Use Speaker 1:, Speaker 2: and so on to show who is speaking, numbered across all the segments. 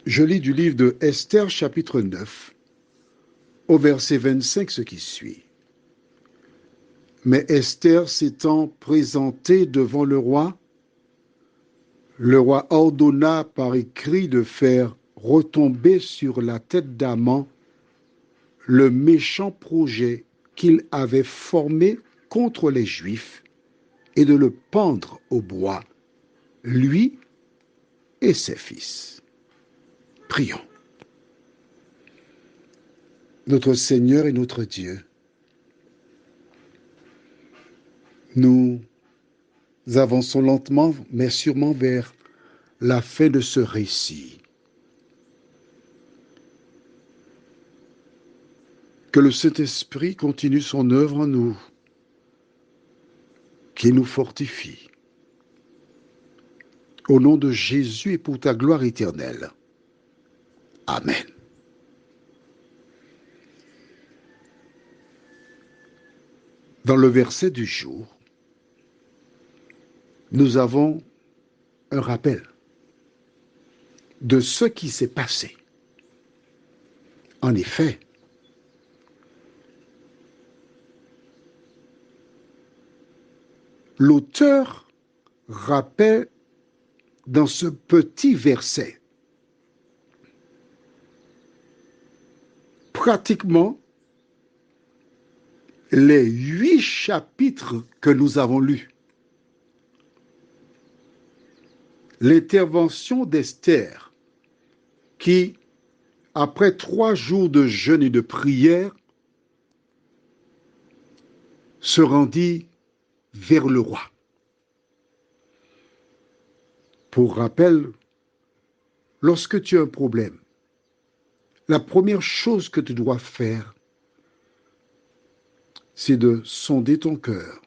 Speaker 1: Je lis du livre de Esther, chapitre 9, au verset 25, ce qui suit. Mais Esther s'étant présentée devant le roi ordonna par écrit de faire retomber sur la tête d'Aman le méchant projet qu'il avait formé contre les Juifs et de le pendre au bois, lui et ses fils. Prions. Notre Seigneur et notre Dieu, nous avançons lentement mais sûrement vers la fin de ce récit. Que le Saint-Esprit continue son œuvre en nous, qu'il nous fortifie. Au nom de Jésus et pour ta gloire éternelle. Amen. Dans le verset du jour, nous avons un rappel de ce qui s'est passé. En effet, l'auteur rappelle dans ce petit verset pratiquement les 8 chapitres que nous avons lus. L'intervention d'Esther qui, après 3 jours de jeûne et de prière, se rendit vers le roi. Pour rappel, lorsque tu as un problème, la première chose que tu dois faire, c'est de sonder ton cœur,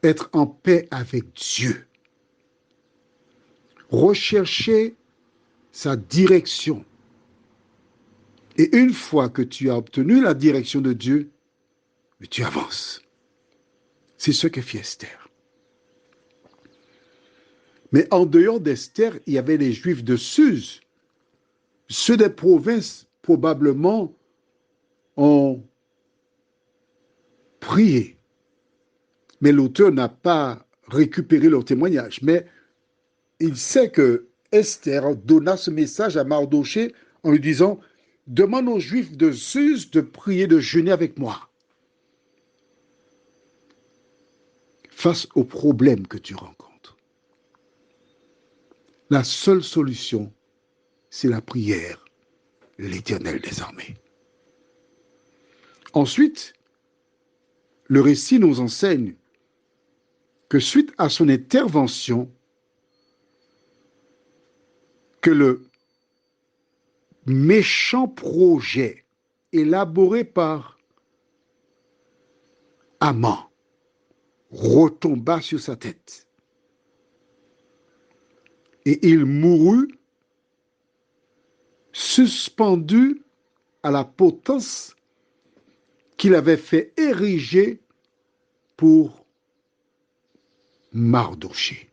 Speaker 1: être en paix avec Dieu, rechercher sa direction. Et une fois que tu as obtenu la direction de Dieu, tu avances. C'est ce que fit Esther. Mais en dehors d'Esther, il y avait les Juifs de Suse. Ceux des provinces, probablement, ont prié. Mais l'auteur n'a pas récupéré leur témoignage. Mais il sait que Esther donna ce message à Mardoché en lui disant « Demande aux Juifs de Suse de prier, de jeûner avec moi. » Face aux problèmes que tu rencontres, la seule solution, c'est la prière, l'Éternel des armées. Ensuite, le récit nous enseigne que suite à son intervention, que le méchant projet élaboré par Aman retomba sur sa tête. Et il mourut suspendu à la potence qu'il avait fait ériger pour Mardoché.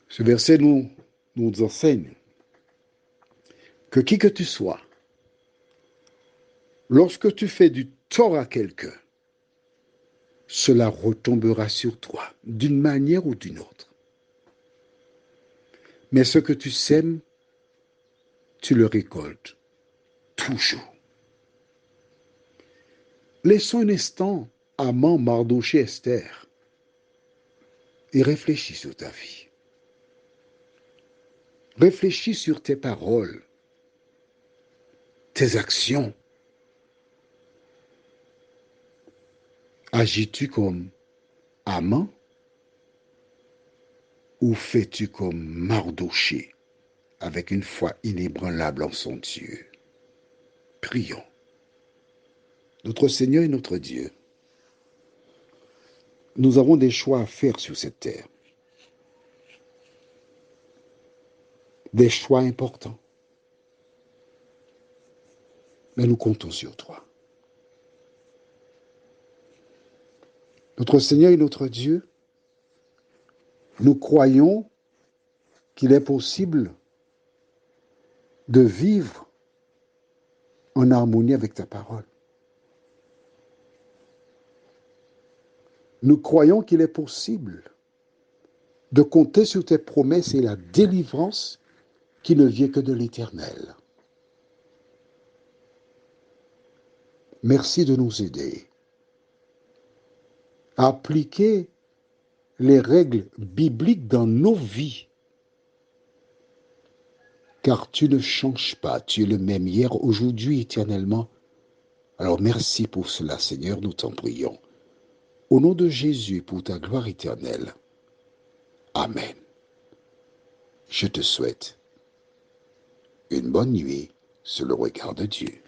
Speaker 1: Ce verset nous enseigne que qui que tu sois, lorsque tu fais du tort à quelqu'un, cela retombera sur toi, d'une manière ou d'une autre. Mais ce que tu sèmes, tu le récoltes toujours. Laissons un instant Aman, Mardoché, Esther et réfléchis sur ta vie. Réfléchis sur tes paroles, tes actions. Agis-tu comme Aman ou fais-tu comme Mardoché avec une foi inébranlable en son Dieu? Prions. Notre Seigneur et notre Dieu, nous avons des choix à faire sur cette terre. Des choix importants. Mais nous comptons sur toi. Notre Seigneur et notre Dieu, nous croyons qu'il est possible de vivre en harmonie avec ta parole. Nous croyons qu'il est possible de compter sur tes promesses et la délivrance qui ne vient que de l'Éternel. Merci de nous aider à appliquer les règles bibliques dans nos vies, car tu ne changes pas, tu es le même hier, aujourd'hui, éternellement. Alors merci pour cela, Seigneur, nous t'en prions. Au nom de Jésus, pour ta gloire éternelle. Amen. Je te souhaite une bonne nuit sous le regard de Dieu.